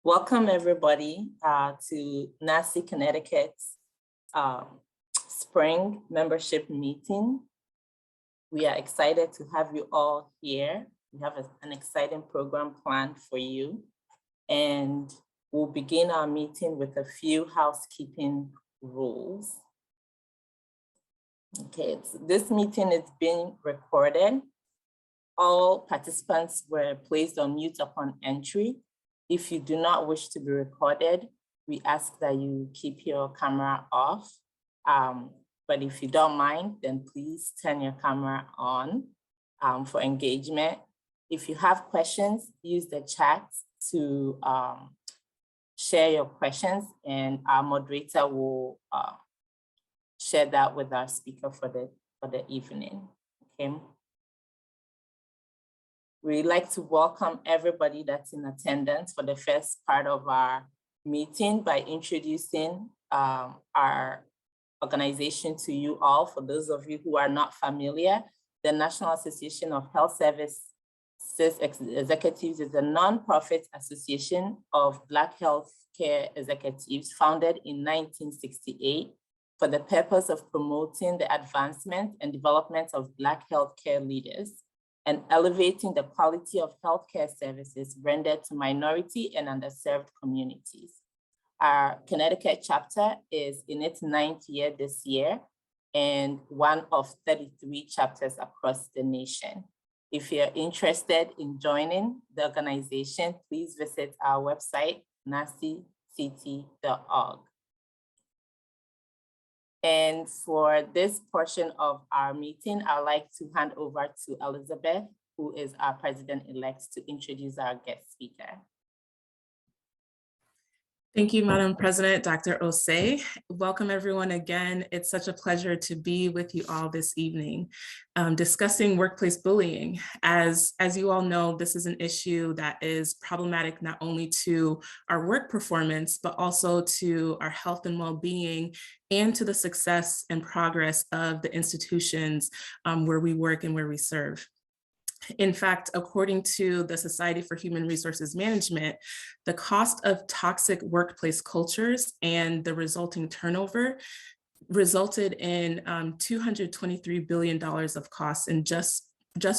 Welcome everybody to NAHSE Connecticut's spring membership meeting. We are excited to have you all here. We have an exciting program planned for you. And we'll begin our meeting with a few housekeeping rules. Okay, this meeting is being recorded. All participants were placed on mute upon entry. If you do not wish to be recorded, we ask that you keep your camera off. But if you don't mind, then please turn your camera on for engagement. If you have questions, use the chat to share your questions, and our moderator will share that with our speaker for the evening. Okay. We'd like to welcome everybody that's in attendance for the first part of our meeting by introducing our organization to you all. For those of you who are not familiar, the National Association of Health Services Executives is a nonprofit association of Black healthcare executives founded in 1968 for the purpose of promoting the advancement and development of Black healthcare leaders and elevating the quality of healthcare services rendered to minority and underserved communities. Our Connecticut chapter is in its 9th year this year and one of 33 chapters across the nation. If you're interested in joining the organization, please visit our website, nahsect.org. And for this portion of our meeting, I'd like to hand over to Elizabeth, who is our president-elect, to introduce our guest speaker. Thank you, Madam President, Dr. Osei. Welcome everyone again. It's such a pleasure to be with you all this evening, discussing workplace bullying. As you all know, this is an issue that is problematic not only to our work performance, but also to our health and well-being and to the success and progress of the institutions where we work and where we serve. In fact, according to the Society for Human Resources Management, the cost of toxic workplace cultures and the resulting turnover resulted in $223 billion of costs in just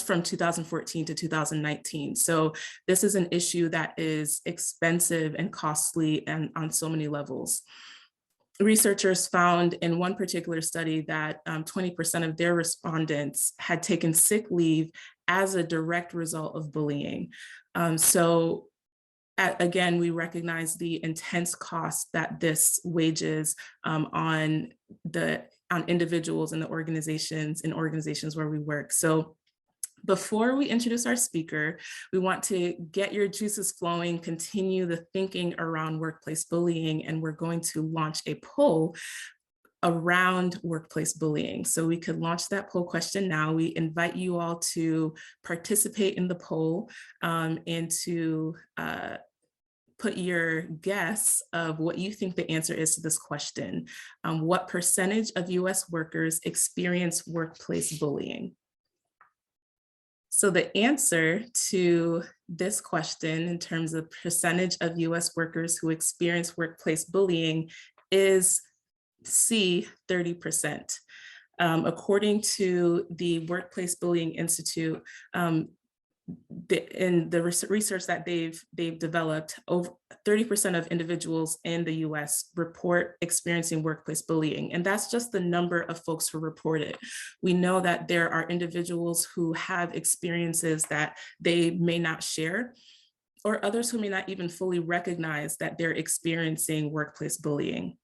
from 2014 to 2019. So this is an issue that is expensive and costly and on so many levels. Researchers found in one particular study that 20% of their respondents had taken sick leave as a direct result of bullying. Again, we recognize the intense cost that this wages on individuals and the organizations where we work. So before we introduce our speaker, we want to get your juices flowing, continue the thinking around workplace bullying, and we're going to launch a poll around workplace bullying. So we could launch that poll question now. We invite you all to participate in the poll and to put your guess of what you think the answer is to this question. What percentage of US workers experience workplace bullying? So the answer to this question in terms of percentage of US workers who experience workplace bullying is C, 30%. According to the Workplace Bullying Institute, in the research that they've developed, over 30% of individuals in the US report experiencing workplace bullying. And that's just the number of folks who report it. We know that there are individuals who have experiences that they may not share, or others who may not even fully recognize that they're experiencing workplace bullying.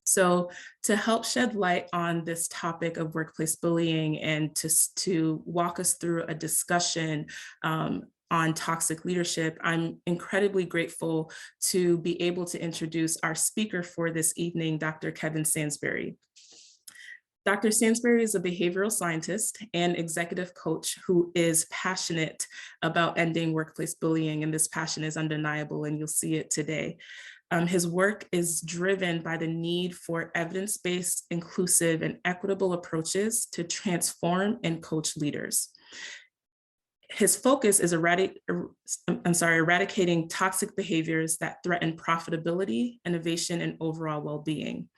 So to help shed light on this topic of workplace bullying and to walk us through a discussion on toxic leadership, I'm incredibly grateful to be able to introduce our speaker for this evening, Dr. Kevin Sansberry. Dr. Sansberry is a behavioral scientist and executive coach who is passionate about ending workplace bullying, and this passion is undeniable, and you'll see it today. His work is driven by the need for evidence-based, inclusive, and equitable approaches to transform and coach leaders. His focus is eradicating toxic behaviors that threaten profitability, innovation, and overall well-being.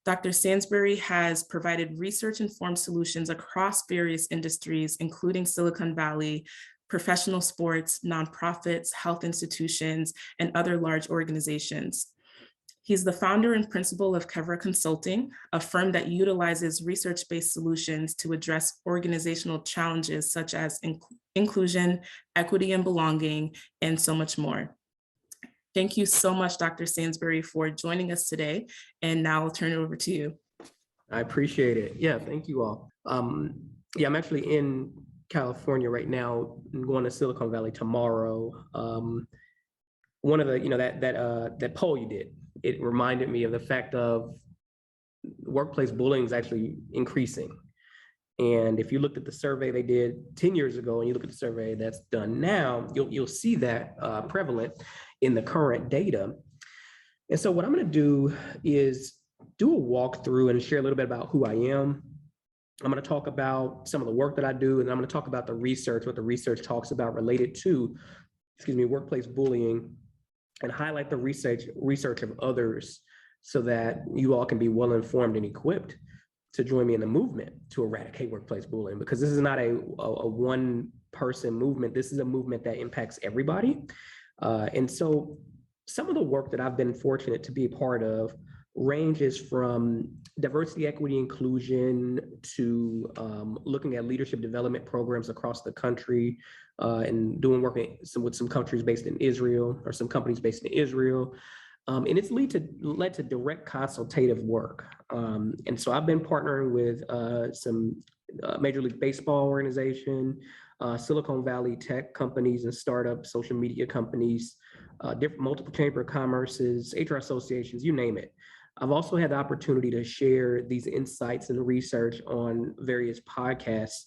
Dr. Sansberry has provided research-informed solutions across various industries, including Silicon Valley, professional sports, nonprofits, health institutions, and other large organizations. He's the founder and principal of Kevra Consulting, a firm that utilizes research-based solutions to address organizational challenges such as inclusion, equity and belonging, and so much more. Thank you so much, Dr. Sansberry, for joining us today. And now I'll turn it over to you. I appreciate it. Yeah, thank you all. Yeah, I'm actually in California right now. I'm going to Silicon Valley tomorrow. One of the, that poll you did, it reminded me of the fact of workplace bullying is actually increasing. And if you looked at the survey they did 10 years ago and you look at the survey that's done now, you'll see that prevalent in the current data. And so what I'm going to do is do a walkthrough and share a little bit about who I am. I'm going to talk about some of the work that I do, and I'm going to talk about the research, what the research talks about related to, workplace bullying, and highlight the research of others so that you all can be well informed and equipped to join me in the movement to eradicate workplace bullying, because this is not a one-person movement. This is a movement that impacts everybody. And so some of the work that I've been fortunate to be a part of ranges from diversity, equity, inclusion to looking at leadership development programs across the country and doing work with some countries based in Israel or some companies based in Israel. And it's led to direct consultative work. And so I've been partnering with some Major League Baseball organization, Silicon Valley tech companies and startups, social media companies, different multiple chamber of commerces, HR associations, you name it. I've also had the opportunity to share these insights and research on various podcasts.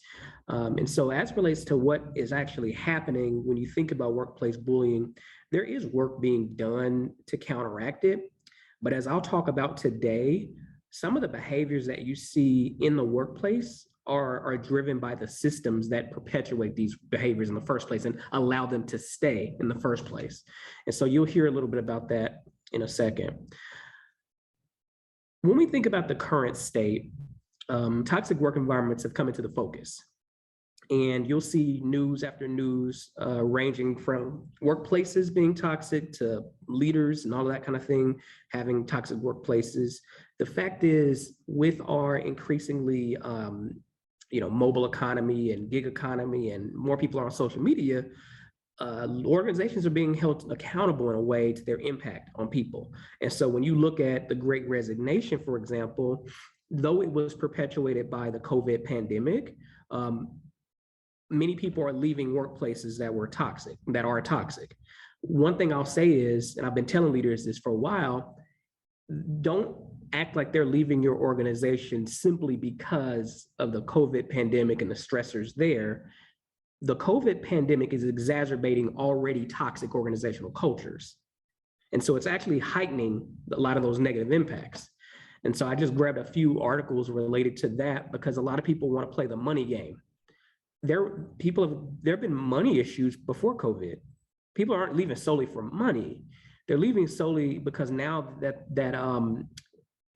And so as it relates to what is actually happening when you think about workplace bullying, there is work being done to counteract it. But as I'll talk about today, some of the behaviors that you see in the workplace are driven by the systems that perpetuate these behaviors in the first place and allow them to stay in the first place. And so you'll hear a little bit about that in a second. When we think about the current state, toxic work environments have come into the focus. And you'll see news after news ranging from workplaces being toxic to leaders and all of that kind of thing, having toxic workplaces. The fact is, with our increasingly mobile economy and gig economy and more people are on social media, organizations are being held accountable in a way to their impact on people. And so when you look at the Great Resignation, for example, though it was perpetuated by the COVID pandemic, many people are leaving workplaces that are toxic. One thing I'll say is, and I've been telling leaders this for a while, don't act like they're leaving your organization simply because of the COVID pandemic and the stressors there. The COVID pandemic is exacerbating already toxic organizational cultures. And so it's actually heightening a lot of those negative impacts. And so I just grabbed a few articles related to that because a lot of people want to play the money game. There have been money issues before COVID. People aren't leaving solely for money. They're leaving solely because now that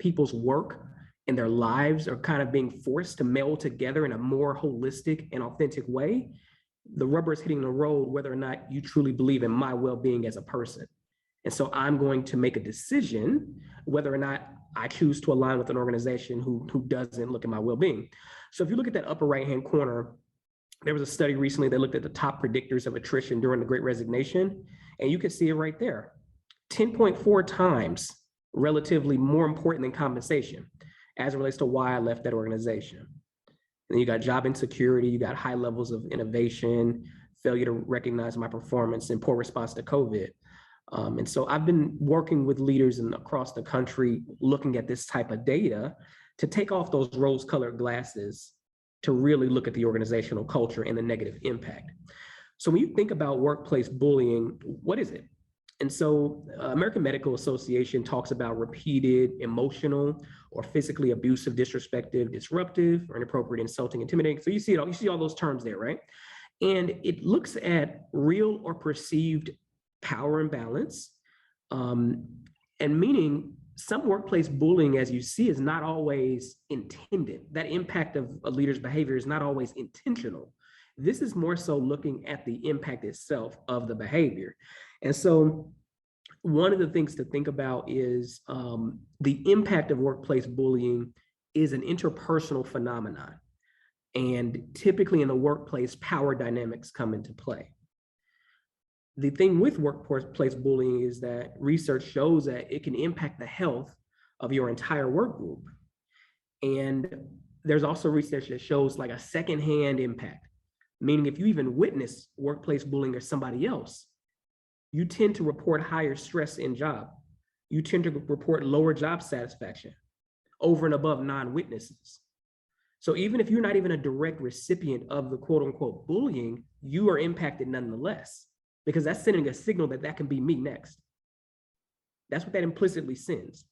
people's work and their lives are kind of being forced to meld together in a more holistic and authentic way, the rubber is hitting the road whether or not you truly believe in my well-being as a person. And so I'm going to make a decision whether or not I choose to align with an organization who doesn't look at my well-being. So if you look at that upper right-hand corner, there was a study recently that looked at the top predictors of attrition during the Great Resignation, and you can see it right there. 10.4 times relatively more important than compensation as it relates to why I left that organization. And you got job insecurity, you got high levels of innovation, failure to recognize my performance, and poor response to COVID. And so I've been working with leaders across the country looking at this type of data to take off those rose-colored glasses to really look at the organizational culture and the negative impact. So when you think about workplace bullying, what is it? And so American Medical Association talks about repeated emotional or physically abusive, disrespectful, disruptive, or inappropriate, insulting, intimidating. So you see all those terms there, right? And it looks at real or perceived power imbalance, and meaning some workplace bullying, as you see, is not always intended. That impact of a leader's behavior is not always intentional. This is more so looking at the impact itself of the behavior. And so one of the things to think about is the impact of workplace bullying is an interpersonal phenomenon. And typically in the workplace, power dynamics come into play. The thing with workplace bullying is that research shows that it can impact the health of your entire work group. And there's also research that shows like a secondhand impact, meaning if you even witness workplace bullying or somebody else, you tend to report higher stress in job. You tend to report lower job satisfaction over and above non-witnesses. So even if you're not even a direct recipient of the quote unquote bullying, you are impacted nonetheless, because that's sending a signal that that can be me next. That's what that implicitly sends.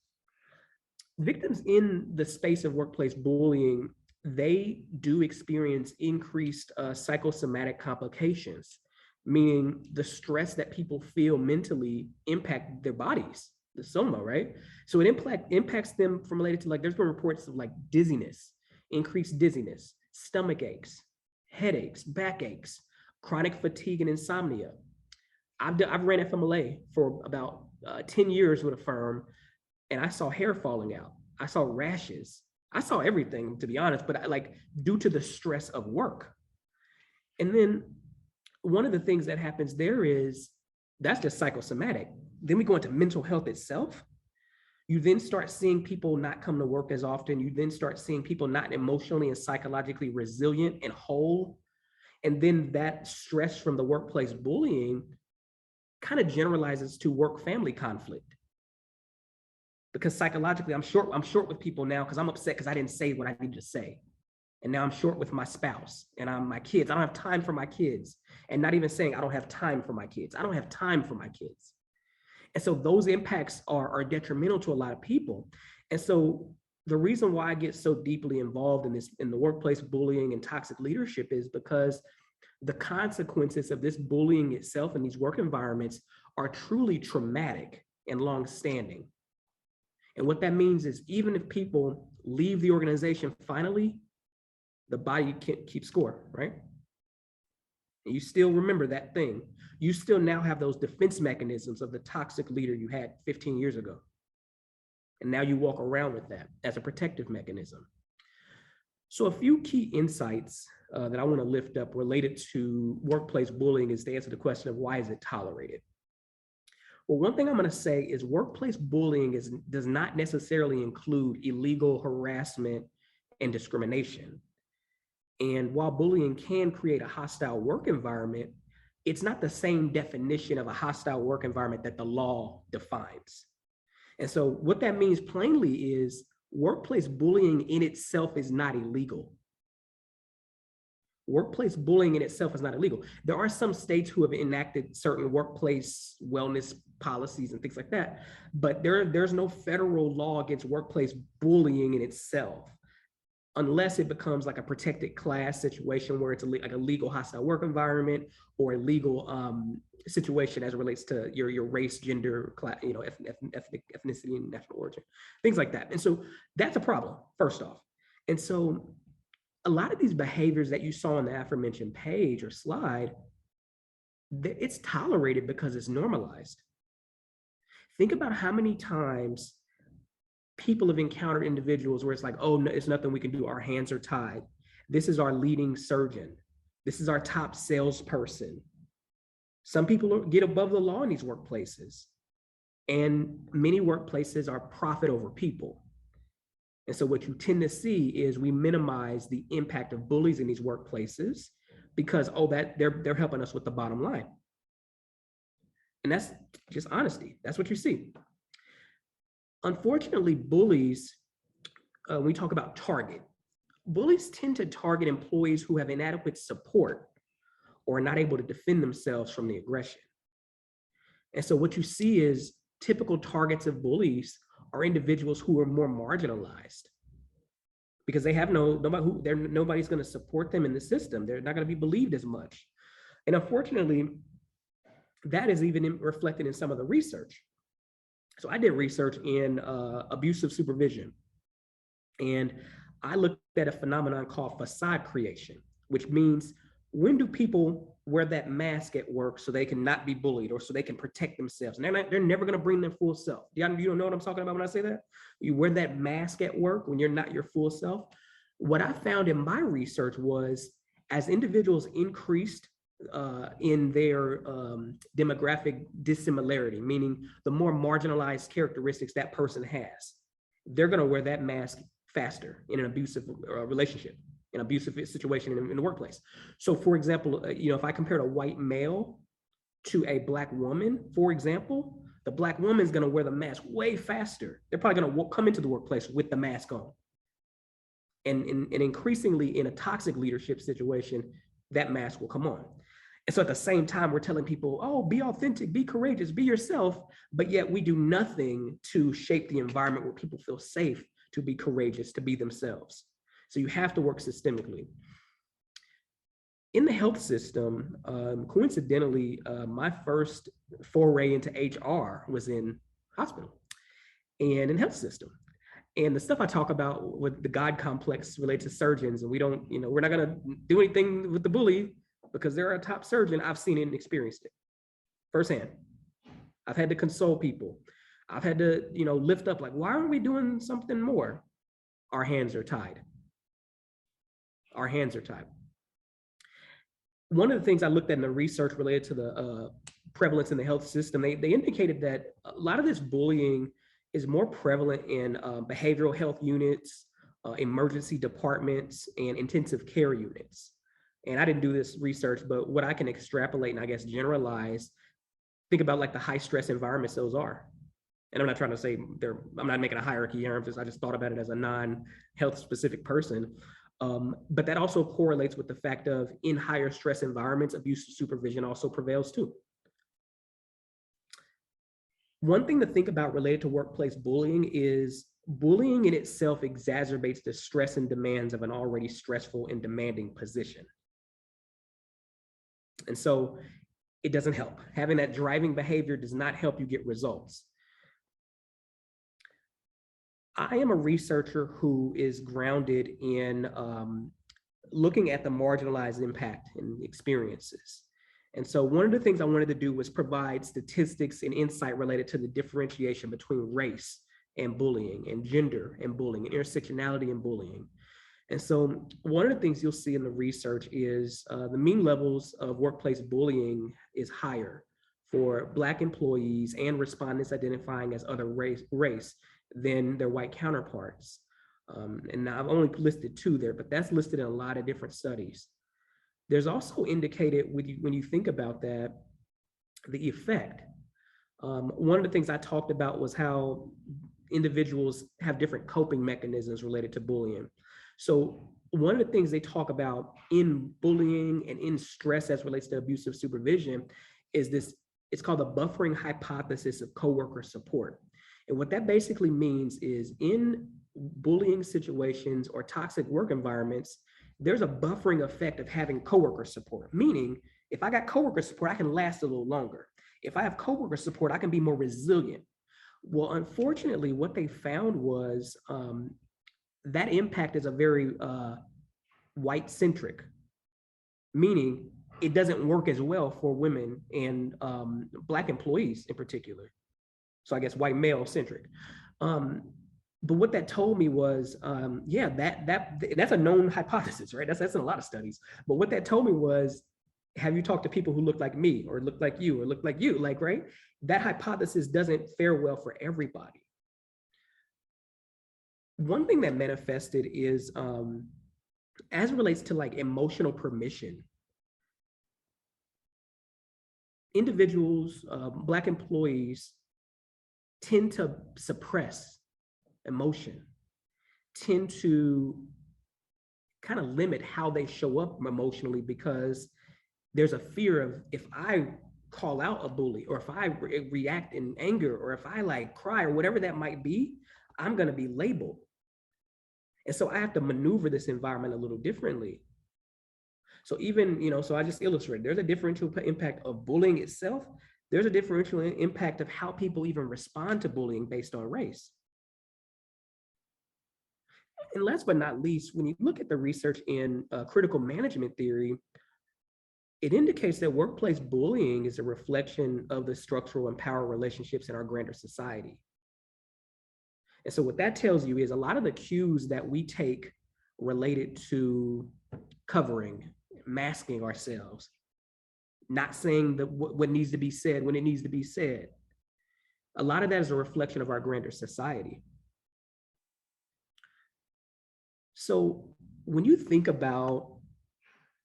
Victims in the space of workplace bullying, they do experience increased psychosomatic complications, meaning the stress that people feel mentally impact their bodies, the soma, right? So it impacts them from related to, like, there's been reports of like dizziness, increased dizziness, stomach aches, headaches, backaches, chronic fatigue and insomnia. I've ran FMLA for about 10 years with a firm, and I saw hair falling out. I saw rashes. I saw everything, to be honest, but due to the stress of work. And then one of the things that happens there is, that's just psychosomatic. Then we go into mental health itself. You then start seeing people not come to work as often. You then start seeing people not emotionally and psychologically resilient and whole. And then that stress from the workplace bullying kind of generalizes to work-family conflict. Because psychologically, I'm short with people now because I'm upset because I didn't say what I needed to say. And now I'm short with my spouse and my kids. I don't have time for my kids. And not even saying I don't have time for my kids. I don't have time for my kids. And so those impacts are detrimental to a lot of people. And so the reason why I get so deeply involved in the workplace bullying and toxic leadership is because the consequences of this bullying itself in these work environments are truly traumatic and long-standing. And what that means is, even if people leave the organization finally, the body can't keep score, right? And you still remember that thing. You still now have those defense mechanisms of the toxic leader you had 15 years ago. And now you walk around with that as a protective mechanism. So a few key insights that I want to lift up related to workplace bullying is to answer the question of why is it tolerated? Well, one thing I'm going to say is workplace bullying does not necessarily include illegal harassment and discrimination. And while bullying can create a hostile work environment, it's not the same definition of a hostile work environment that the law defines. And so what that means plainly is workplace bullying in itself is not illegal. Workplace bullying in itself is not illegal. There are some states who have enacted certain workplace wellness policies and things like that, but there's no federal law against workplace bullying in itself, unless it becomes like a protected class situation where it's like a legal hostile work environment or a legal situation as it relates to your race, gender, class, ethnicity, and national origin, things like that. And so that's a problem, first off. And so a lot of these behaviors that you saw on the aforementioned page or slide, it's tolerated because it's normalized. Think about how many times people have encountered individuals where it's like, oh, no, it's nothing we can do. Our hands are tied. This is our leading surgeon. This is our top salesperson. Some people get above the law in these workplaces, and many workplaces are profit over people. And so what you tend to see is we minimize the impact of bullies in these workplaces because, they're helping us with the bottom line. And that's just honesty. That's what you see. Unfortunately, bullies, we talk about target. Bullies tend to target employees who have inadequate support or are not able to defend themselves from the aggression. And so what you see is typical targets of bullies are individuals who are more marginalized because they have nobody's going to support them in the system. They're not going to be believed as much. And unfortunately, that is even reflected in some of the research. So I did research in abusive supervision, and I looked at a phenomenon called facade creation, which means when do people wear that mask at work so they can not be bullied or so they can protect themselves? And they're never going to bring their full self. You don't know what I'm talking about when I say that? You wear that mask at work when you're not your full self. What I found in my research was as individuals increased in their demographic dissimilarity, meaning the more marginalized characteristics that person has, they're going to wear that mask faster in an abusive relationship, an abusive situation in the workplace. So for example, if I compared a white male to a Black woman, for example, the Black woman is going to wear the mask way faster. They're probably going to come into the workplace with the mask on. And increasingly in a toxic leadership situation, that mask will come on. And so at the same time, we're telling people, oh, be authentic, be courageous, be yourself, but yet we do nothing to shape the environment where people feel safe to be courageous, to be themselves. So you have to work systemically. In the health system, coincidentally, my first foray into HR was in hospital and in health system. And the stuff I talk about with the God complex related to surgeons, and we're not gonna do anything with the bully because they're a top surgeon. I've seen it and experienced it firsthand. I've had to console people. I've had to, lift up, like, why aren't we doing something more? Our hands are tied. Our hands are tied. One of the things I looked at in the research related to the prevalence in the health system, they indicated that a lot of this bullying is more prevalent in behavioral health units, emergency departments, and intensive care units. And I didn't do this research, but what I can extrapolate and I guess generalize, think about like the high stress environments those are. And I'm not trying to say I'm not making a hierarchy here, I just thought about it as a non-health specific person. But that also correlates with the fact of in higher stress environments, abusive supervision also prevails too. One thing to think about related to workplace bullying is bullying in itself exacerbates the stress and demands of an already stressful and demanding position. And so it doesn't help. Having that driving behavior does not help you get results. I am a researcher who is grounded in looking at the marginalized impact and experiences. And so one of the things I wanted to do was provide statistics and insight related to the differentiation between race and bullying, and gender and bullying, and intersectionality and bullying. And so one of the things you'll see in the research is the mean levels of workplace bullying is higher for Black employees and respondents identifying as other race than their white counterparts. And now I've only listed 2 there, but that's listed in a lot of different studies. There's also indicated when you think about that, the effect. One of the things I talked about was how individuals have different coping mechanisms related to bullying. So one of the things they talk about in bullying and in stress as relates to abusive supervision is this, it's called the buffering hypothesis of coworker support. And what that basically means is in bullying situations or toxic work environments, there's a buffering effect of having coworker support, meaning if I got coworker support, I can last a little longer. If I have coworker support, I can be more resilient. Well, unfortunately, what they found was that impact is a very white-centric, meaning it doesn't work as well for women and Black employees in particular. So I guess white male-centric. But what that told me was, yeah, that's a known hypothesis, right? That's in a lot of studies. But what that told me was, have you talked to people who look like me or look like you or look like you, like, right? That hypothesis doesn't fare well for everybody. One thing that manifested is, as it relates to like emotional permission, individuals, Black employees tend to suppress emotion, tend to kind of limit how they show up emotionally because there's a fear of, if I call out a bully or if I react in anger or if I like cry or whatever that might be, I'm going to be labeled. And so I have to maneuver this environment a little differently. So even, so I just illustrated, there's a differential impact of bullying itself. There's a differential impact of how people even respond to bullying based on race. And last but not least, when you look at the research in critical management theory, it indicates that workplace bullying is a reflection of the structural and power relationships in our grander society. And so what that tells you is a lot of the cues that we take related to covering, masking ourselves, not saying what needs to be said when it needs to be said. A lot of that is a reflection of our grander society. So when you think about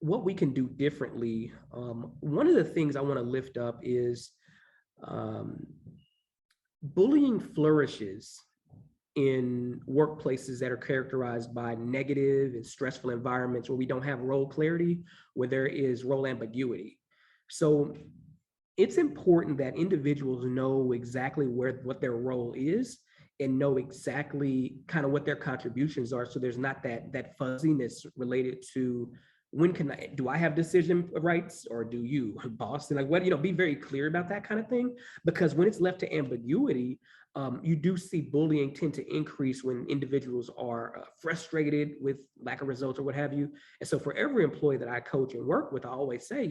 what we can do differently, one of the things I want to lift up is bullying flourishes in workplaces that are characterized by negative and stressful environments where we don't have role clarity, where there is role ambiguity. So it's important that individuals know exactly what their role is and know exactly kind of what their contributions are. So there's not that fuzziness related to when do I have decision rights or do you, boss? And like what, be very clear about that kind of thing, because when it's left to ambiguity, you do see bullying tend to increase when individuals are frustrated with lack of results or what have you. And so for every employee that I coach and work with, I always say,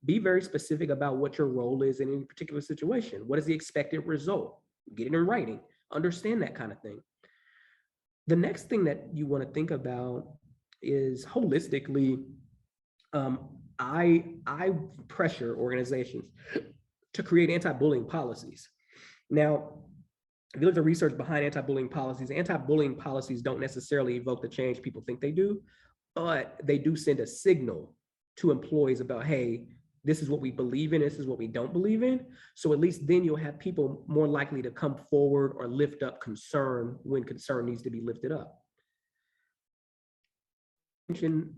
be very specific about what your role is in any particular situation. What is the expected result? Get it in writing, understand that kind of thing. The next thing that you want to think about is holistically, I pressure organizations to create anti-bullying policies. Now, if you look at the research behind anti-bullying policies don't necessarily evoke the change people think they do, but they do send a signal to employees about, hey, this is what we believe in, this is what we don't believe in. So at least then you'll have people more likely to come forward or lift up concern when concern needs to be lifted up. Mention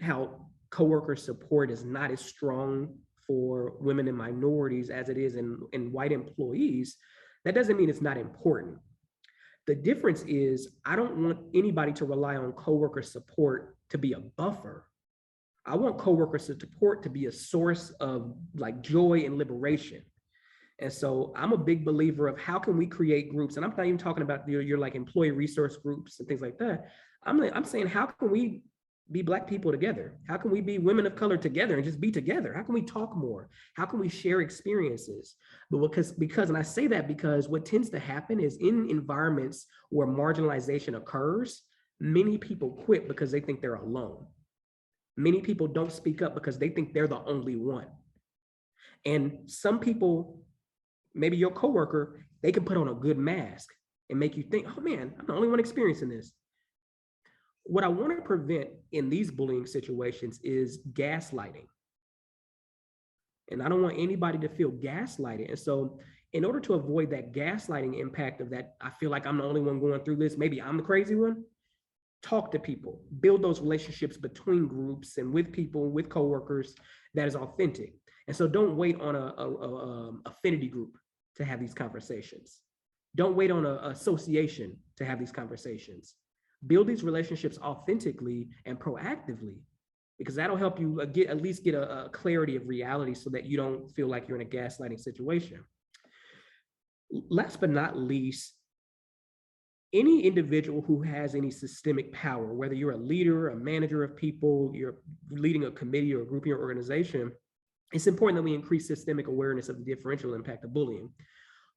how coworker support is not as strong for women and minorities as it is in white employees. That doesn't mean it's not important. The difference is I don't want anybody to rely on coworker support to be a buffer. I want coworker support to be a source of like joy and liberation. And so I'm a big believer of how can we create groups, and I'm not even talking about your like employee resource groups and things like that. I'm saying, how can we be Black people together? How can we be women of color together and just be together? How can we talk more? How can we share experiences? But because, and I say that because what tends to happen is in environments where marginalization occurs, many people quit because they think they're alone. Many people don't speak up because they think they're the only one. And some people, maybe your coworker, they can put on a good mask and make you think, oh man, I'm the only one experiencing this. What I want to prevent in these bullying situations is gaslighting. And I don't want anybody to feel gaslighted. And so in order to avoid that gaslighting impact of that, I feel like I'm the only one going through this, maybe I'm the crazy one, talk to people, build those relationships between groups and with people, with coworkers that is authentic. And so don't wait on a affinity group to have these conversations. Don't wait on an association to have these conversations. Build these relationships authentically and proactively, because that'll help you at least get a clarity of reality so that you don't feel like you're in a gaslighting situation. Last but not least, any individual who has any systemic power, whether you're a leader, a manager of people, you're leading a committee or a group in your organization, it's important that we increase systemic awareness of the differential impact of bullying.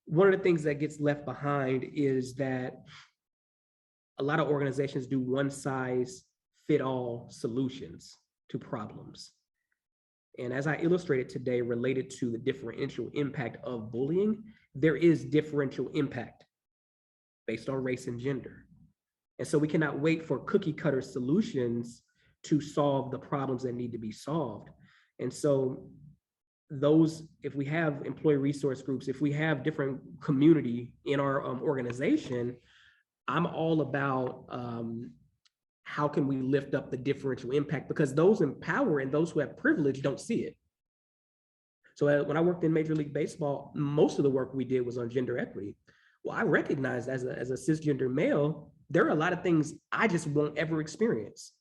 One of the things that gets left behind is that a lot of organizations do one-size-fit-all solutions to problems. And as I illustrated today, related to the differential impact of bullying, there is differential impact based on race and gender. And so we cannot wait for cookie cutter solutions to solve the problems that need to be solved. And so if we have employee resource groups, if we have different community in our organization, I'm all about how can we lift up the differential impact, because those in power and those who have privilege don't see it. So when I worked in Major League Baseball, most of the work we did was on gender equity. Well, I recognized as a cisgender male, there are a lot of things I just won't ever experience.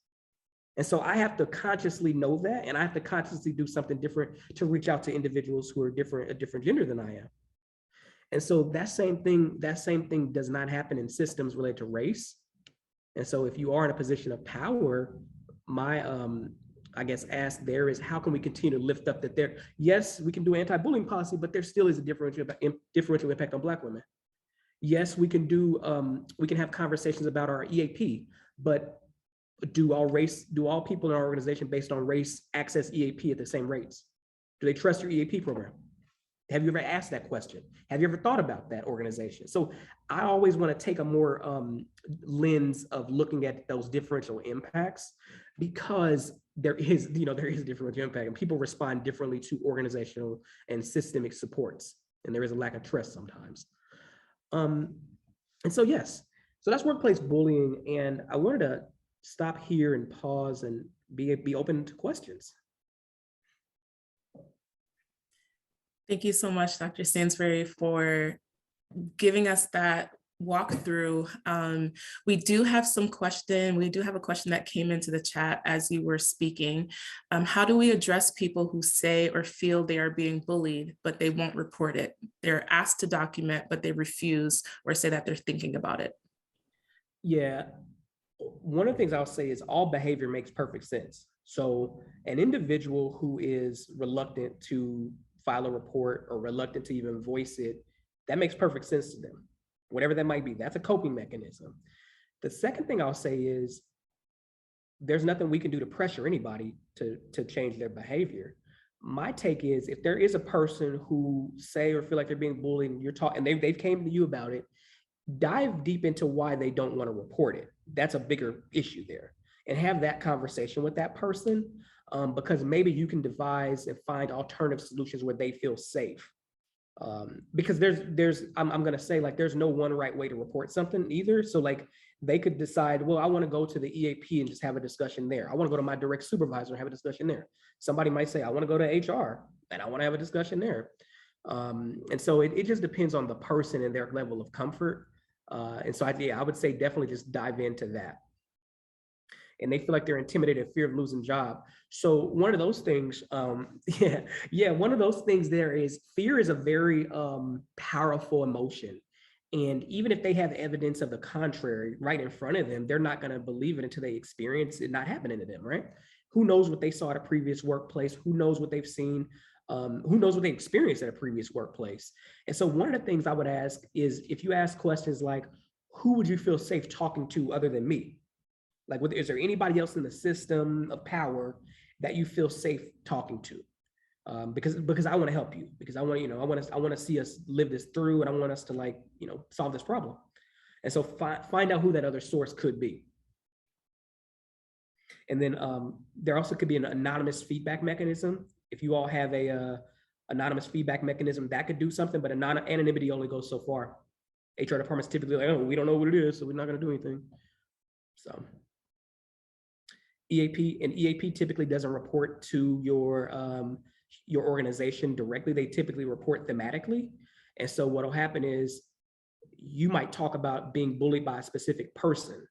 And so I have to consciously know that, and I have to consciously do something different to reach out to individuals who are a different gender than I am. And so that same thing does not happen in systems related to race. And so if you are in a position of power, my I guess ask there is, how can we continue to lift up that there, yes, we can do anti-bullying policy, but there still is a differential impact on Black women. Yes, we can have conversations about our EAP, but do all people in our organization based on race access EAP at the same rates? Do they trust your EAP program? Have you ever asked that question? Have you ever thought about that organization? So I always want to take a more lens of looking at those differential impacts, because there is a differential impact, and people respond differently to organizational and systemic supports, and there is a lack of trust sometimes. And so yes, so that's workplace bullying, and I wanted to stop here and pause and be open to questions. Thank you so much, Dr. Sansberry, for giving us that walkthrough. We do have a question that came into the chat as you were speaking. How do we address people who say or feel they are being bullied, but they won't report it? They're asked to document, but they refuse or say that they're thinking about it. Yeah, one of the things I'll say is all behavior makes perfect sense. So an individual who is reluctant to file a report or reluctant to even voice it, that makes perfect sense to them. Whatever that might be, that's a coping mechanism. The second thing I'll say is there's nothing we can do to pressure anybody to change their behavior. My take is, if there is a person who say or feel like they're being bullied and you're talking, and they've came to you about it, dive deep into why they don't want to report it. That's a bigger issue there, and have that conversation with that person, because maybe you can devise and find alternative solutions where they feel safe. Because I'm going to say, like, there's no one right way to report something either. So like, they could decide, well, I want to go to the EAP and just have a discussion there. I want to go to my direct supervisor and have a discussion there. Somebody might say, I want to go to HR and I want to have a discussion there. And so it just depends on the person and their level of comfort. And so I would say definitely just dive into that. And they feel like they're intimidated, fear of losing job. So one of those things, one of those things there is, fear is a very powerful emotion. And even if they have evidence of the contrary right in front of them, they're not going to believe it until they experience it not happening to them, right? Who knows what they saw at a previous workplace? Who knows what they've seen? Who knows what they experienced at a previous workplace? And so one of the things I would ask is, if you ask questions like, who would you feel safe talking to other than me? Like, is there anybody else in the system of power that you feel safe talking to? Because I want to help you, because I want to see us live this through, and I want us to solve this problem. And so find out who that other source could be. And then there also could be an anonymous feedback mechanism. If you all have a anonymous feedback mechanism, that could do something, but anonymity only goes so far. HR departments typically like, oh, we don't know what it is, so we're not going to do anything. So EAP typically doesn't report to your organization directly. They typically report thematically. And so what'll happen is, you might talk about being bullied by a specific person.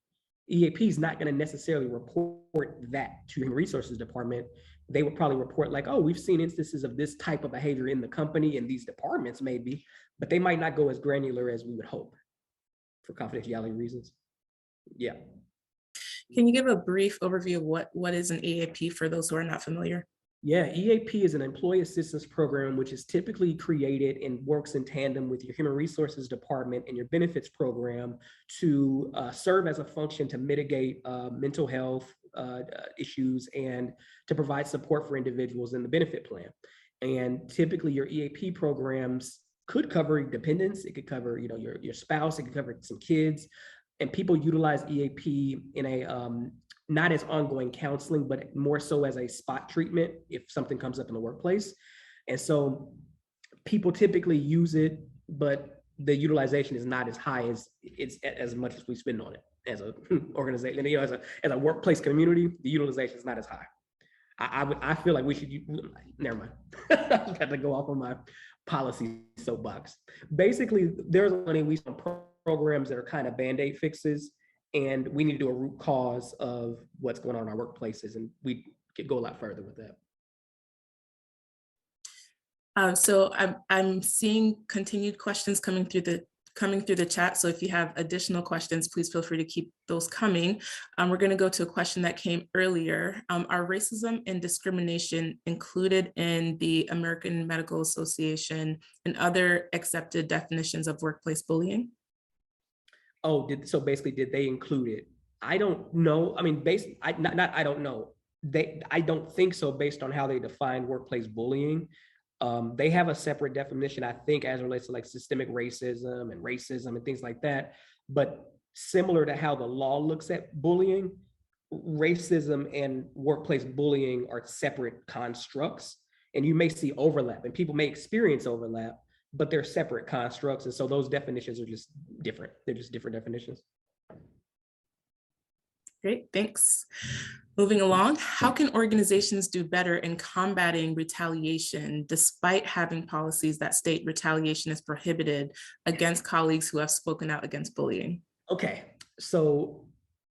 EAP is not going to necessarily report that to your human resources department. They would probably report like, oh, we've seen instances of this type of behavior in the company and these departments maybe, but they might not go as granular as we would hope for confidentiality reasons. Yeah. Can you give a brief overview of what is an EAP for those who are not familiar? Yeah, EAP is an employee assistance program, which is typically created and works in tandem with your human resources department and your benefits program to serve as a function to mitigate mental health issues and to provide support for individuals in the benefit plan. And typically your EAP programs could cover dependents. It could cover, your spouse. It could cover some kids. And people utilize EAP in a not as ongoing counseling, but more so as a spot treatment if something comes up in the workplace. And so people typically use it, but the utilization is not as high as much as we spend on it as an organization. As a workplace community, the utilization is not as high. I feel like we should, never mind. I just have to go off on my policy soapbox. Basically, there's money we spend on programs that are kind of Band-Aid fixes, And we need to do a root cause of what's going on in our workplaces. And we could go a lot further with that. So I'm seeing continued questions coming through the chat. So if you have additional questions, please feel free to keep those coming. We're going to go to a question that came earlier. Are racism and discrimination included in the American Medical Association and other accepted definitions of workplace bullying? Oh, so basically, did they include it? I don't know. I mean, I don't know. I don't think so, based on how they define workplace bullying. They have a separate definition, I think, as it relates to like systemic racism and things like that. But similar to how the law looks at bullying, racism and workplace bullying are separate constructs, and you may see overlap, and people may experience overlap, but they're separate constructs. And so those definitions are just different. They're just different definitions. Great, thanks. Moving along, how can organizations do better in combating retaliation despite having policies that state retaliation is prohibited against colleagues who have spoken out against bullying? Okay, so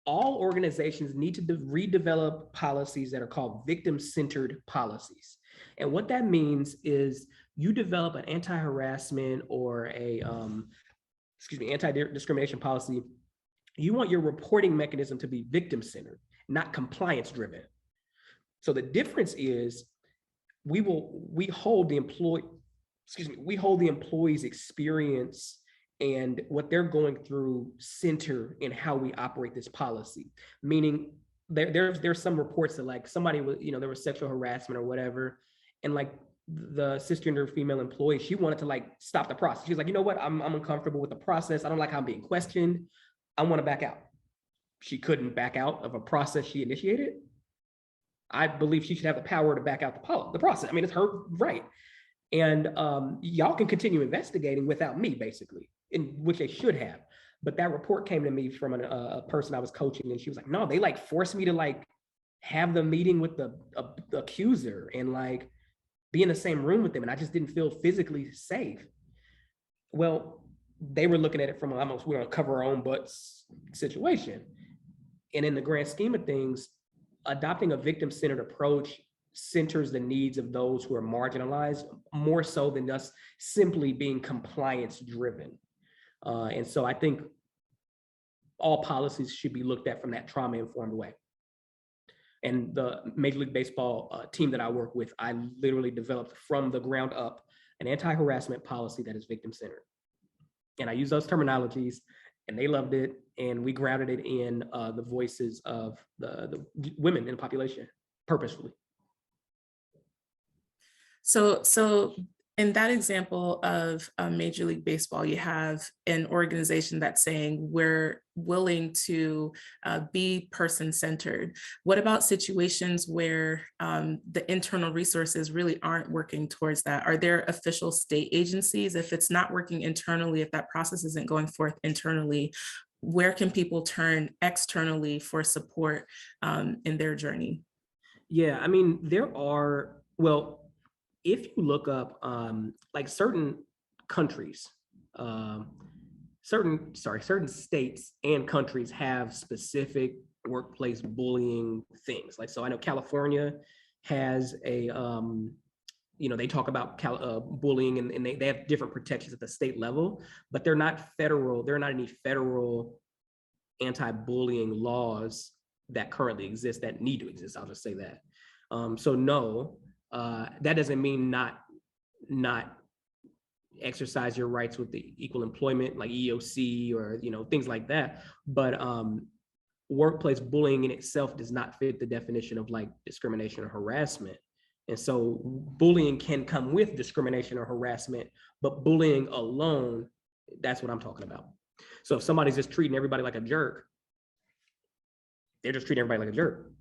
all organizations need to redevelop policies that are called victim-centered policies. And what that means is you develop an anti-harassment or a, anti-discrimination policy. You want your reporting mechanism to be victim-centered, not compliance-driven. So the difference is we hold the employee's experience and what they're going through center in how we operate this policy. Meaning there's some reports that like somebody was, there was sexual harassment or whatever, and like the cisgender female employee, she wanted to like stop the process. She's like, you know what, I'm uncomfortable with the process. I don't like how I'm being questioned. I want to back out. She couldn't back out of a process she initiated. I believe she should have the power to back out the process. I mean, it's her right. And y'all can continue investigating without me, basically, which they should have. But that report came to me from a person I was coaching, and she was like, no, they like forced me to like have the meeting with the accuser and like be in the same room with them. And I just didn't feel physically safe. Well, they were looking at it from almost we're gonna cover our own butts situation. And in the grand scheme of things, adopting a victim-centered approach centers the needs of those who are marginalized more so than us simply being compliance-driven. And so I think all policies should be looked at from that trauma-informed way. And the Major League Baseball team that I work with, I literally developed from the ground up an anti-harassment policy that is victim-centered. And I use those terminologies, and they loved it. And we grounded it in the voices of the women in the population purposefully. So in that example of Major League Baseball, you have an organization that's saying we're willing to be person-centered. What about situations where the internal resources really aren't working towards that? Are there official state agencies? If it's not working internally, if that process isn't going forth internally, where can people turn externally for support in their journey? Yeah, I mean, there are, well, if you look up like certain countries, certain states and countries have specific workplace bullying things. Like, so I know California has a, they talk about bullying and they have different protections at the state level, but they're not federal. There are not any federal anti-bullying laws that currently exist that need to exist. I'll just say that. So no. That doesn't mean not exercise your rights with the equal employment, like EOC or things like that. But workplace bullying in itself does not fit the definition of like discrimination or harassment. And so bullying can come with discrimination or harassment, but bullying alone, that's what I'm talking about. So if somebody's just treating everybody like a jerk, they're just treating everybody like a jerk.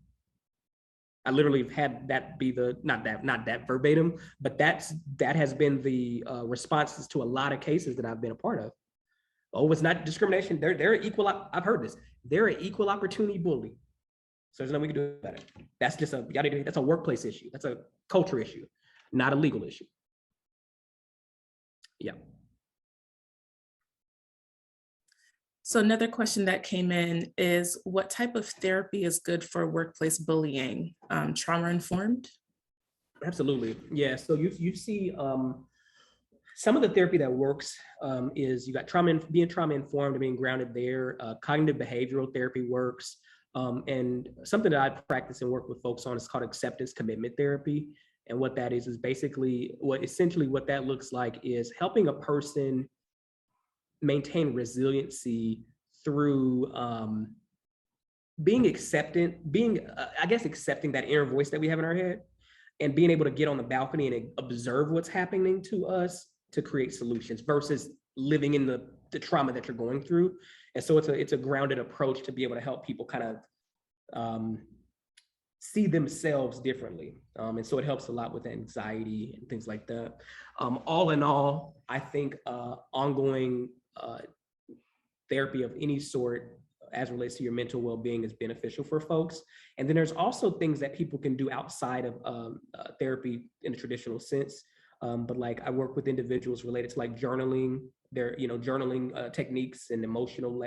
I literally had that be not that verbatim, but that has been the responses to a lot of cases that I've been a part of. Oh, it's not discrimination. They're equal. I've heard this. They're an equal opportunity bully. So there's nothing we can do about it. That's just that's a workplace issue. That's a culture issue, not a legal issue. Yeah. So another question that came in is, what type of therapy is good for workplace bullying? Trauma informed? Absolutely. Yeah. So you see some of the therapy that works is you got being trauma informed and being grounded there. Cognitive behavioral therapy works. And something that I practice and work with folks on is called acceptance commitment therapy. And what that is basically essentially what that looks like is helping a person maintain resiliency through accepting that inner voice that we have in our head, and being able to get on the balcony and observe what's happening to us to create solutions versus living in the trauma that you're going through. And so it's a grounded approach to be able to help people kind of see themselves differently. And so it helps a lot with anxiety and things like that. All in all, I think ongoing therapy of any sort as relates to your mental well-being is beneficial for folks. And then there's also things that people can do outside of therapy in the traditional sense. But like I work with individuals related to like journaling, journaling techniques and emotional,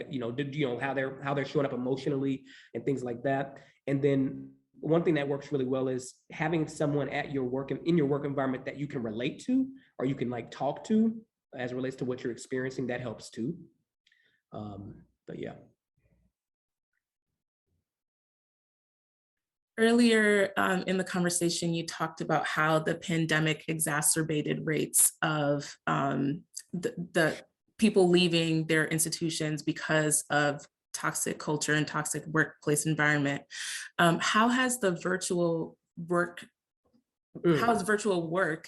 how they're showing up emotionally and things like that. And then one thing that works really well is having someone at your work in your work environment that you can relate to, or you can like talk to as it relates to what you're experiencing. That helps too. But yeah. Earlier in the conversation, you talked about how the pandemic exacerbated rates of the people leaving their institutions because of toxic culture and toxic workplace environment. How has virtual work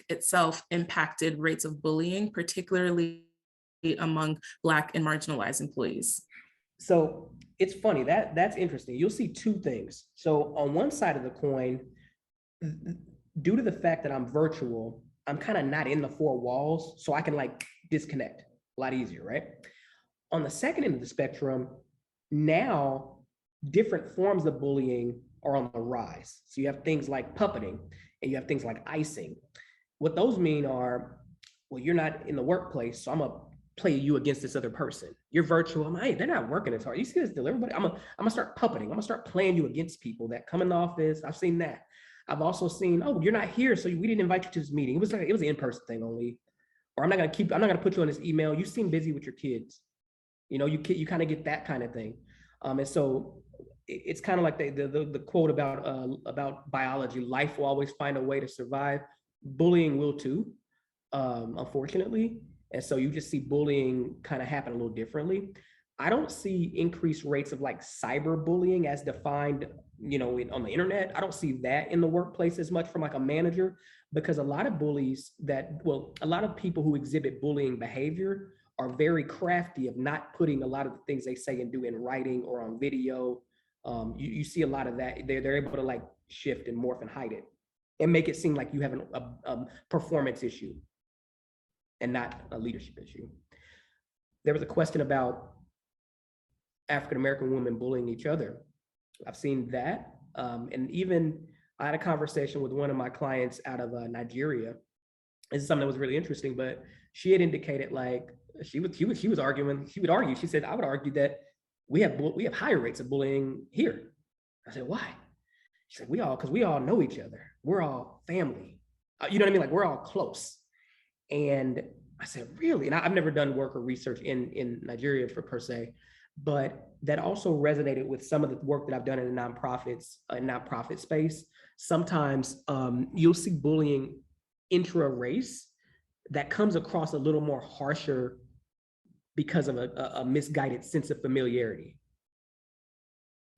itself impacted rates of bullying, particularly among Black and marginalized employees? So it's funny, that's interesting. You'll see two things. So on one side of the coin, due to the fact that I'm virtual, I'm kind of not in the four walls, so I can like disconnect a lot easier, right? On the second end of the spectrum, now different forms of bullying are on the rise. So you have things like puppeting and you have things like icing. What those mean are, well, you're not in the workplace, so I'm gonna play you against this other person. You're virtual. Hey, they're not working as hard. You see this delivery? I'm gonna start puppeting. I'm gonna start playing you against people that come in the office. I've seen that. I've also seen, oh, you're not here, so we didn't invite you to this meeting. It was an in-person thing only. Or I'm not gonna put you on this email. You seem busy with your kids. You kind of get that kind of thing. And so it's kind of like the quote about biology: life will always find a way to survive. Bullying will too, unfortunately. And so you just see bullying kind of happen a little differently. I don't see increased rates of like cyberbullying as defined, on the internet. I don't see that in the workplace as much from like a manager, because a lot of a lot of people who exhibit bullying behavior are very crafty of not putting a lot of the things they say and do in writing or on video. You see a lot of that. They're able to like shift and morph and hide it and make it seem like you have a performance issue and not a leadership issue. There was a question about African-American women bullying each other. I've seen that. And even I had a conversation with one of my clients out of Nigeria. This is something that was really interesting, but she had indicated like, she would argue, she said, I would argue that we have higher rates of bullying here. I said, why? She said, because we all know each other. We're all family. You know what I mean? Like we're all close. And I said, really? And I've never done work or research in Nigeria per se, but that also resonated with some of the work that I've done in the nonprofit space. Sometimes you'll see bullying intra-race that comes across a little more harsher because of a misguided sense of familiarity.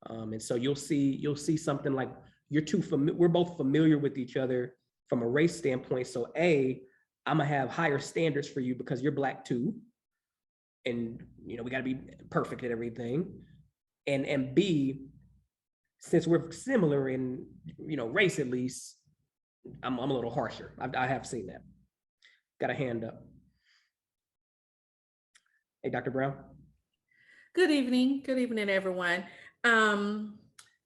And so you'll see something like we're both familiar with each other from a race standpoint. So I'm gonna have higher standards for you because you're Black too. And we gotta be perfect at everything. And B, since we're similar in race at least, I'm a little harsher. I have seen that. Got a hand up. Hey, Dr. Brown. Good evening, everyone.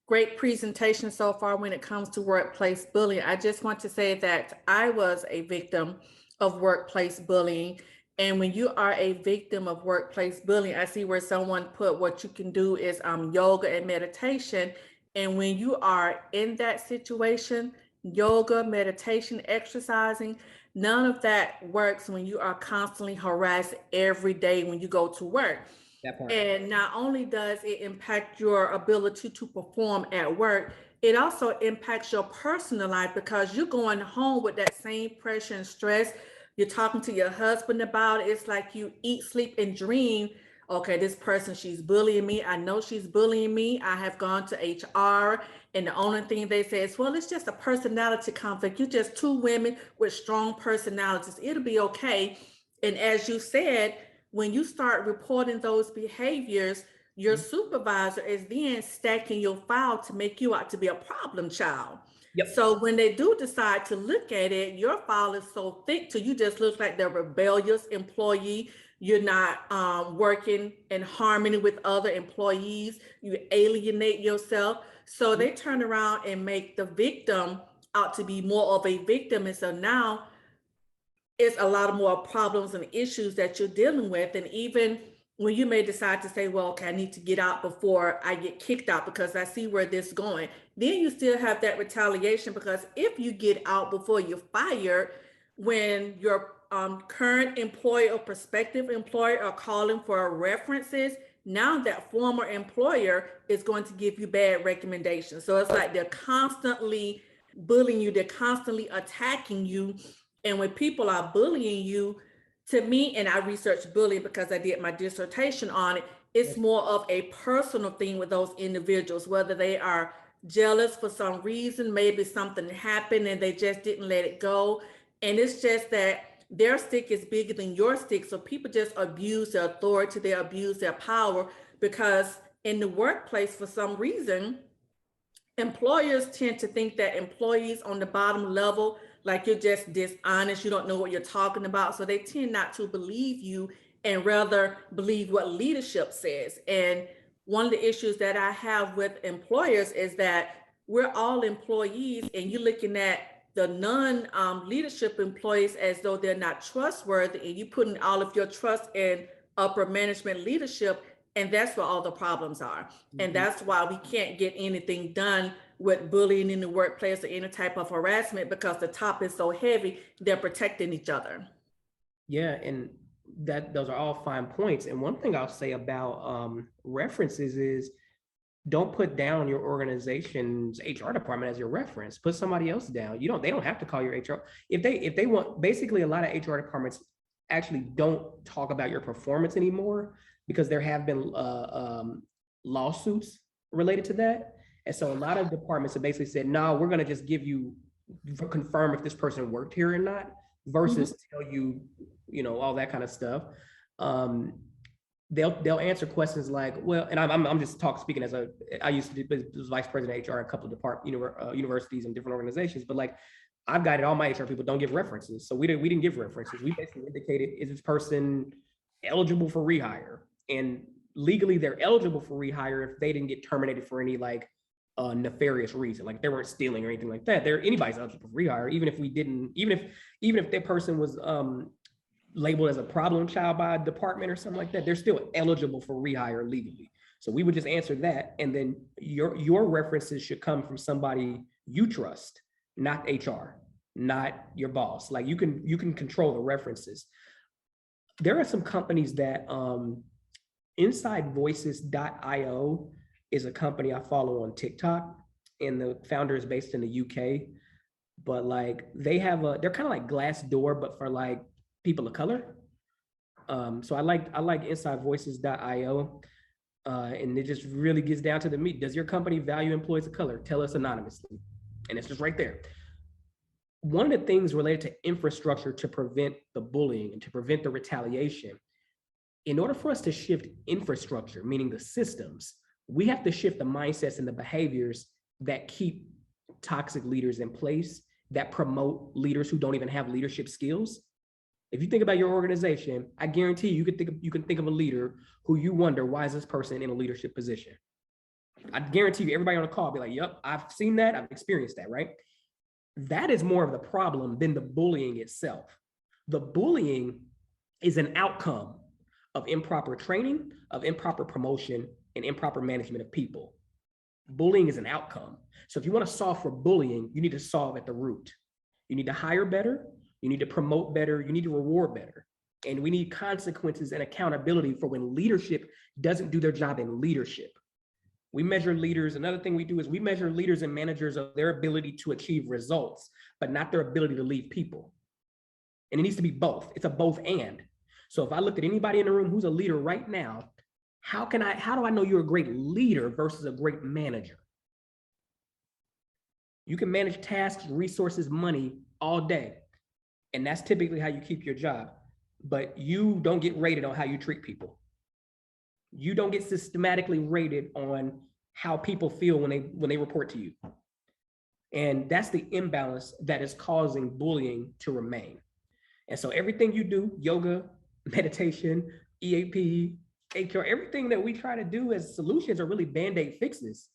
Great presentation so far when it comes to workplace bullying. I just want to say that I was a victim of workplace bullying, And when you are a victim of workplace bullying, I see where someone put what you can do is yoga and meditation. And when you are in that situation, yoga, meditation, exercising, none of that works when you are constantly harassed every day when you go to work. That part. And not only does it impact your ability to perform at work, it also impacts your personal life because you're going home with that same pressure and stress. You're talking to your husband about it. It's like you eat, sleep, and dream. Okay, this person, she's bullying me. I know she's bullying me. I have gone to HR, and the only thing they say is, well, it's just a personality conflict. You're just two women with strong personalities. It'll be okay. And as you said, when you start reporting those behaviors, your supervisor is then stacking your file to make you out to be a problem child. Yep. So when they do decide to look at it, your file is so thick till you just look like the rebellious employee. You're not working in harmony with other employees. You alienate yourself. So they turn around and make the victim out to be more of a victim. And so now it's a lot of more problems and issues that you're dealing with. And even when you may decide to say, well, okay, I need to get out before I get kicked out because I see where this is going, then you still have that retaliation, because if you get out before you're fired, when your current employer or prospective employer are calling for references, now that former employer is going to give you bad recommendations. So it's like they're constantly bullying you, they're constantly attacking you. And when people are bullying you, to me, and I researched bullying because I did my dissertation on it, it's more of a personal thing with those individuals, whether they are jealous for some reason, maybe something happened and they just didn't let it go. And it's just that their stick is bigger than your stick. So people just abuse their authority, they abuse their power, because in the workplace, for some reason, employers tend to think that employees on the bottom level, like you're just dishonest, you don't know what you're talking about. So they tend not to believe you and rather believe what leadership says. And one of the issues that I have with employers is that we're all employees, and you're looking at the non-leadership employees as though they're not trustworthy, and you're putting all of your trust in upper management leadership. And that's where all the problems are. Mm-hmm. And that's why we can't get anything done with bullying in the workplace or any type of harassment, because the top is so heavy, they're protecting each other. Yeah, and those are all fine points. And one thing I'll say about references is, don't put down your organization's HR department as your reference. Put somebody else down. They don't have to call your HR. If they want, basically a lot of HR departments actually don't talk about your performance anymore, because there have been lawsuits related to that. And so a lot of departments have basically said, no, we're going to just confirm if this person worked here or not, versus tell you, all that kind of stuff. They'll answer questions like, well, and I'm just speaking as I used to was vice president of HR at a couple of universities and different organizations, but like, I've guided all my HR people, don't give references. So we didn't give references. We basically indicated, is this person eligible for rehire? And legally they're eligible for rehire if they didn't get terminated for any nefarious reason, like they weren't stealing or anything like that. Anybody's eligible for rehire, even if that person was labeled as a problem child by a department or something like that, they're still eligible for rehire legally. So we would just answer that, and then your references should come from somebody you trust, not HR, not your boss. Like you can control the references. There are some companies that InsideVoices.io is a company I follow on TikTok, and the founder is based in the UK. But like they're kind of like Glassdoor, but for like people of color. So I like InsideVoices.io, and it just really gets down to the meat. Does your company value employees of color? Tell us anonymously, and it's just right there. One of the things related to infrastructure to prevent the bullying and to prevent the retaliation, in order for us to shift infrastructure, meaning the systems, we have to shift the mindsets and the behaviors that keep toxic leaders in place, that promote leaders who don't even have leadership skills. If you think about your organization, I guarantee you can think of a leader who you wonder, why is this person in a leadership position? I guarantee you everybody on the call will be like, yep, I've seen that, I've experienced that, right? That is more of the problem than the bullying itself. The bullying is an outcome of improper training, of improper promotion, and improper management of people. Bullying is an outcome. So if you want to solve for bullying, you need to solve at the root. You need to hire better, you need to promote better, you need to reward better. And we need consequences and accountability for when leadership doesn't do their job in leadership. We measure leaders. Another thing we do is we measure leaders and managers of their ability to achieve results, but not their ability to lead people. And it needs to be both. It's a both and. So if I look at anybody in the room who's a leader right now, how do I know you're a great leader versus a great manager? You can manage tasks, resources, money all day. And that's typically how you keep your job. But you don't get rated on how you treat people. You don't get systematically rated on how people feel when they report to you. And that's the imbalance that is causing bullying to remain. And so everything you do, yoga, meditation, EAP, HR, everything that we try to do as solutions are really Band-Aid fixes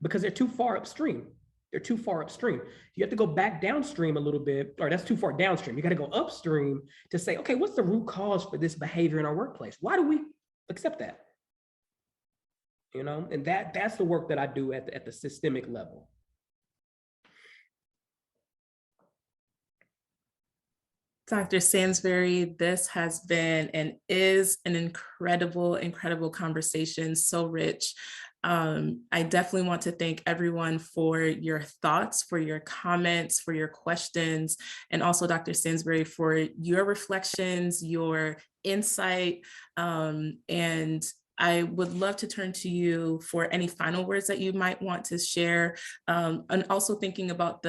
because they're too far upstream. They're too far upstream. You have to go back downstream a little bit, or that's too far downstream. You got to go upstream to say, okay, what's the root cause for this behavior in our workplace? Why do we accept that? You know, and that's the work that I do at the systemic level. Dr. Sansberry, this has been and is an incredible, incredible conversation, so rich. I definitely want to thank everyone for your thoughts, for your comments, for your questions, and also Dr. Sansberry for your reflections, your insight, and I would love to turn to you for any final words that you might want to share, and also thinking about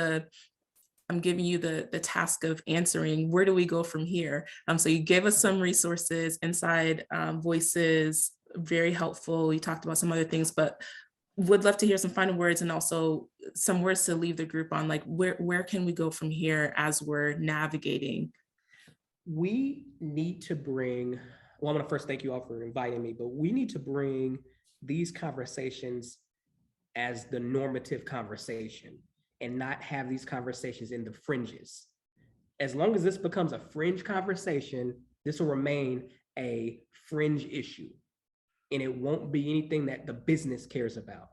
I'm giving you the task of answering, where do we go from here? So you gave us some resources inside Voices, very helpful. You talked about some other things, but would love to hear some final words and also some words to leave the group on, like where can we go from here as we're navigating? We need to bring, well, I'm gonna first thank you all for inviting me, but we need to bring these conversations as the normative conversation and not have these conversations in the fringes. As long as this becomes a fringe conversation, this will remain a fringe issue and it won't be anything that the business cares about.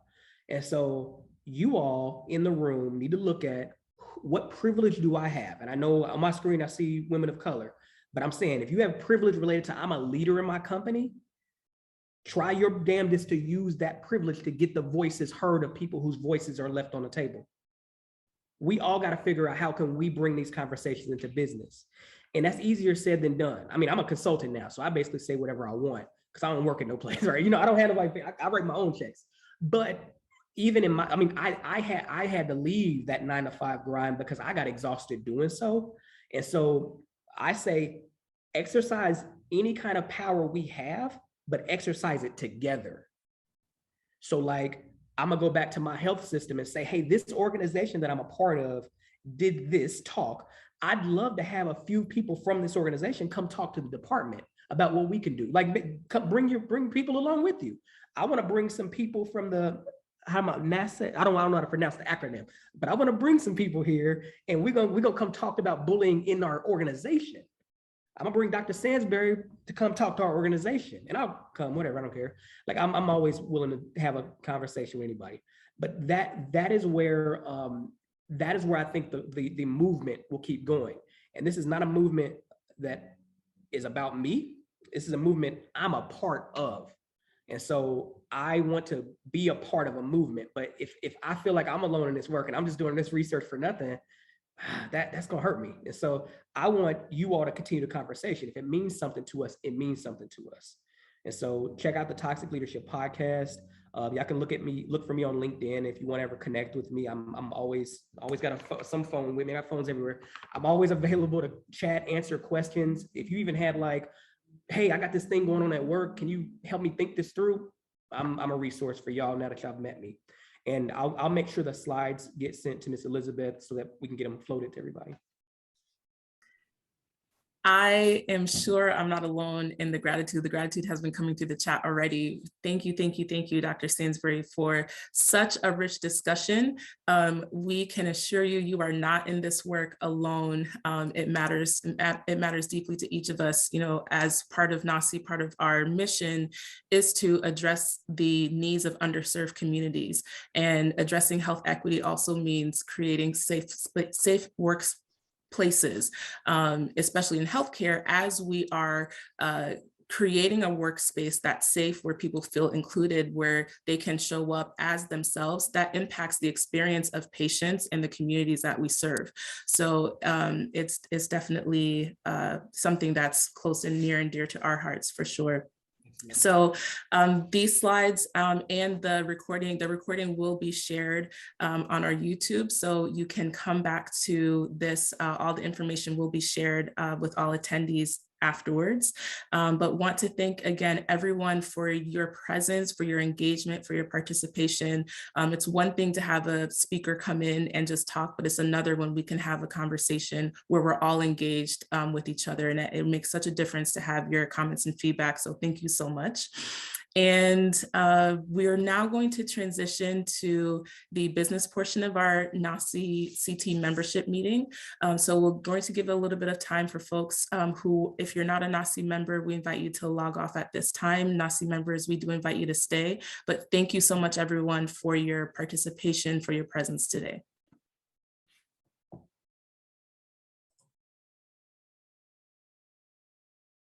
And so you all in the room need to look at what privilege do I have? And I know on my screen, I see women of color, but I'm saying if you have privilege related to I'm a leader in my company, try your damnedest to use that privilege to get the voices heard of people whose voices are left on the table. We all got to figure out how can we bring these conversations into business. And that's easier said than done. I mean, I'm a consultant now, so I basically say whatever I want because I don't work at no place, right? You know, I don't have nobody, I write my own checks. But even in my, I mean, I had to leave that 9-to-5 grind because I got exhausted doing so. And so I say, exercise any kind of power we have, but exercise it together. So like, I'm gonna go back to my health system and say, hey, this organization that I'm a part of did this talk. I'd love to have a few people from this organization come talk to the department about what we can do. Like bring people along with you. I wanna bring some people from NAHSE, I don't know how to pronounce the acronym, but I wanna bring some people here and we're gonna come talk about bullying in our organization. I'm gonna bring Dr. Sansberry to come talk to our organization, and I'll come, whatever, I don't care. Like I'm always willing to have a conversation with anybody. But that is where I think the movement will keep going. And this is not a movement that is about me. This is a movement I'm a part of. And so I want to be a part of a movement. But if I feel like I'm alone in this work and I'm just doing this research for nothing, that's gonna hurt me. And so I want you all to continue the conversation. If it means something to us, it means something to us. And so check out the Toxic Leadership Podcast. Y'all can look for me on LinkedIn if you want to ever connect with me. I'm always got some phone with me. I got phones everywhere. I'm always available to chat, answer questions. If you even had like, hey, I got this thing going on at work, can you help me think this through? I'm a resource for y'all now that y'all met me. And I'll make sure the slides get sent to Ms. Elizabeth so that we can get them floated to everybody. I am sure I'm not alone in the gratitude. The gratitude has been coming through the chat already. Thank you, thank you, thank you, Dr. Sansberry, for such a rich discussion. We can assure you, you are not in this work alone. It matters deeply to each of us. You know, as part of NAHSE, part of our mission is to address the needs of underserved communities. And addressing health equity also means creating safe workplaces, especially in healthcare, as we are creating a workspace that's safe, where people feel included, where they can show up as themselves. That impacts the experience of patients and the communities that we serve. So it's definitely something that's close and near and dear to our hearts, for sure. So these slides and the recording will be shared on our YouTube. So you can come back to this. All the information will be shared with all attendees afterwards. But want to thank again everyone for your presence, for your engagement, for your participation. It's one thing to have a speaker come in and just talk, but it's another when we can have a conversation where we're all engaged with each other. And it makes such a difference to have your comments and feedback. So thank you so much. And we're now going to transition to the business portion of our NAHSE CT membership meeting. So we're going to give a little bit of time for folks who, if you're not a NAHSE member, we invite you to log off at this time. NAHSE members, we do invite you to stay. But thank you so much, everyone, for your participation, for your presence today.